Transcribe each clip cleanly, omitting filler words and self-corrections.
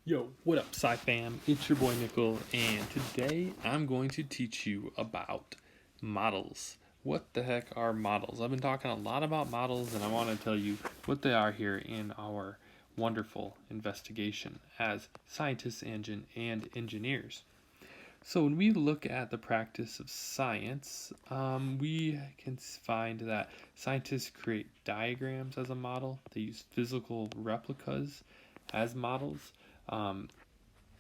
Yo, what up, Sci Fam? It's your boy Nickel, and today I'm going to teach you about models. What the heck are models? I've been talking a lot about models, and I want to tell you what they are here in our wonderful investigation as scientists and engineers. So, when we look at the practice of science, we can find that scientists create diagrams as a model, they use physical replicas as models. Um,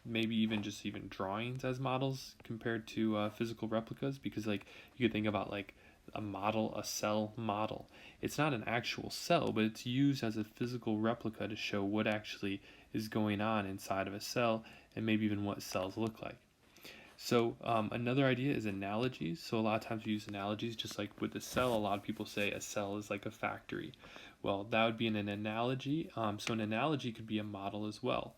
Maybe even drawings as models compared to physical replicas, because like you could think about like a cell model. It's not an actual cell, but it's used as a physical replica to show what actually is going on inside of a cell, and maybe even what cells look like. So another idea is analogies. So a lot of times we use analogies, just like with the cell. A lot of people say a cell is like a factory. Well, that would be an analogy. So an analogy could be a model as well.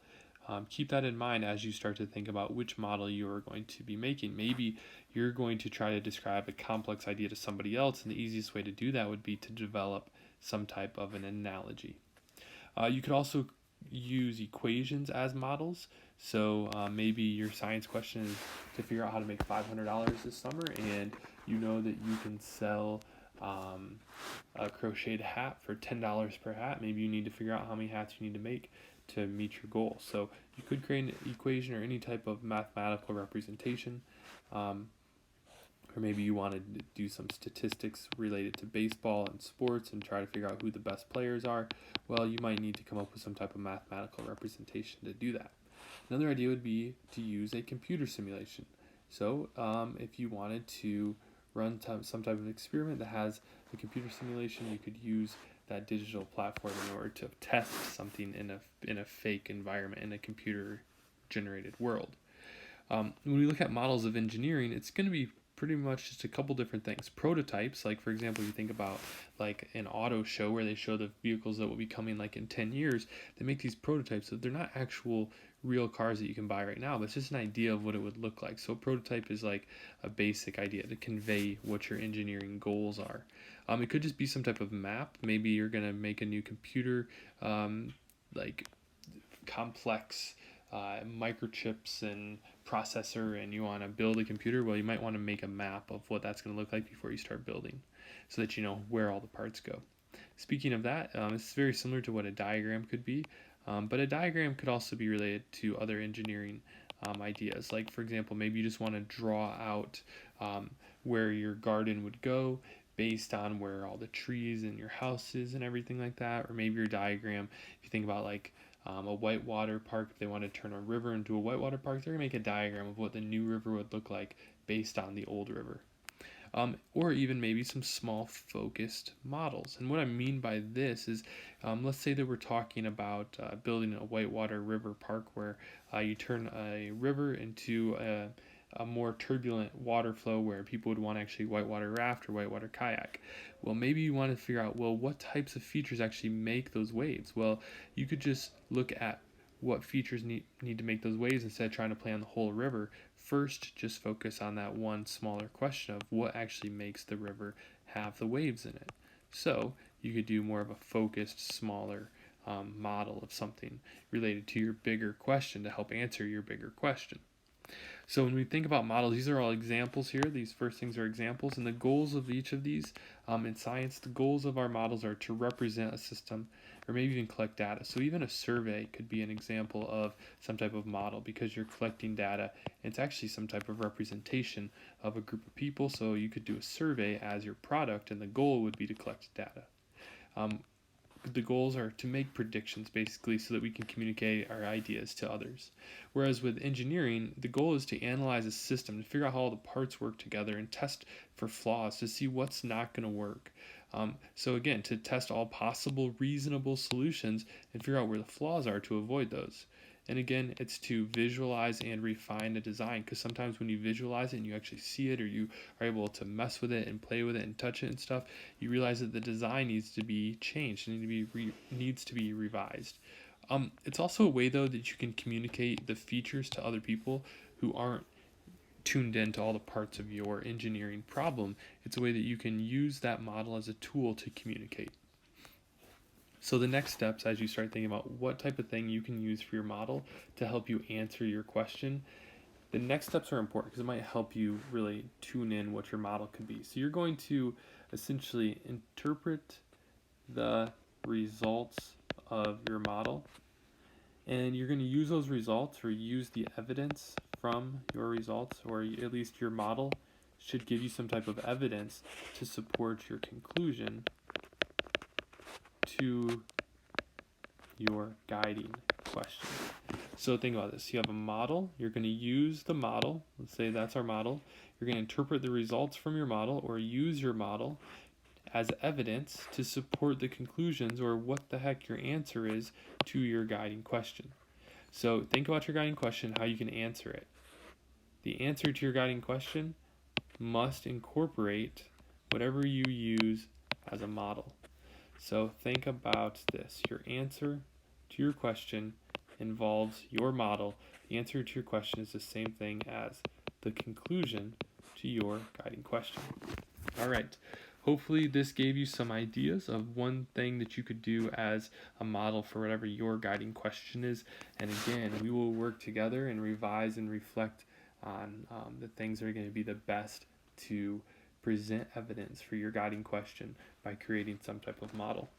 Keep that in mind as you start to think about which model you are going to be making. Maybe you're going to try to describe a complex idea to somebody else, and the easiest way to do that would be to develop some type of an analogy. You could also use equations as models. So maybe your science question is to figure out how to make $500 this summer, and you know that you can sell a crocheted hat for $10 per hat. Maybe you need to figure out how many hats you need to make to meet your goal. So you could create an equation or any type of mathematical representation. Um, or maybe you want to do some statistics related to baseball and sports and try to figure out who the best players are. Well, you might need to come up with some type of mathematical representation to do that. Another idea would be to use a computer simulation. So, if you wanted to run some type of experiment that has a computer simulation, you could use that digital platform in order to test something in a fake environment in a computer generated world. When we look at models of engineering, it's going to be pretty much just a couple different things. Prototypes, like for example, you think about like an auto show where they show the vehicles that will be coming like in 10 years. They make these prototypes, so they're not actual real cars that you can buy right now, but it's just an idea of what it would look like. So a prototype is like a basic idea to convey what your engineering goals are. It could just be some type of map. Maybe you're going to make a new computer, like complex microchips and processor, and you want to build a computer. Well, you might want to make a map of what that's going to look like before you start building, so that you know where all the parts go. Speaking of that, it's very similar to what a diagram could be, but a diagram could also be related to other engineering ideas. Like, for example, maybe you just want to draw out where your garden would go based on where all the trees in your house is and everything like that. Or maybe your diagram, if you think about like a whitewater park, if they want to turn a river into a whitewater park, they're going to make a diagram of what the new river would look like based on the old river. Or even maybe some small focused models. And what I mean by this is, let's say that we're talking about building a whitewater river park where you turn a river into a more turbulent water flow where people would want to actually whitewater raft or whitewater kayak. Well, maybe you want to figure out, well, what types of features actually make those waves? Well, you could just look at what features need to make those waves instead of trying to plan the whole river. First, just focus on that one smaller question of what actually makes the river have the waves in it. So you could do more of a focused, smaller model of something related to your bigger question to help answer your bigger question. So when we think about models, these are all examples here. These first things are examples, and the goals of each of these in science, the goals of our models are to represent a system or maybe even collect data. So even a survey could be an example of some type of model because you're collecting data. And it's actually some type of representation of a group of people. So you could do a survey as your product, and the goal would be to collect data. Um, the goals are to make predictions basically so that we can communicate our ideas to others. Whereas with engineering, the goal is to analyze a system to figure out how all the parts work together and test for flaws to see what's not going to work. So again, to test all possible reasonable solutions and figure out where the flaws are to avoid those. And again, it's to visualize and refine the design, because sometimes when you visualize it and you actually see it, or you are able to mess with it and play with it and touch it and stuff, you realize that the design needs to be changed and needs to be revised. It's also a way though that you can communicate the features to other people who aren't tuned into all the parts of your engineering problem. It's a way that you can use that model as a tool to communicate. So the next steps, as you start thinking about what type of thing you can use for your model to help you answer your question, the next steps are important because it might help you really tune in what your model could be. So you're going to essentially interpret the results of your model, and you're going to use those results or use the evidence from your results, or at least your model should give you some type of evidence to support your conclusion to your guiding question. So think about this. You have a model. You're going to use the model. Let's say that's our model. You're going to interpret the results from your model or use your model as evidence to support the conclusions or what the heck your answer is to your guiding question. So think about your guiding question, how you can answer it. The answer to your guiding question must incorporate whatever you use as a model. So think about this. Your answer to your question involves your model. The answer to your question is the same thing as the conclusion to your guiding question. All right. Hopefully this gave you some ideas of one thing that you could do as a model for whatever your guiding question is. And again, we will work together and revise and reflect on the things that are going to be the best to present evidence for your guiding question by creating some type of model.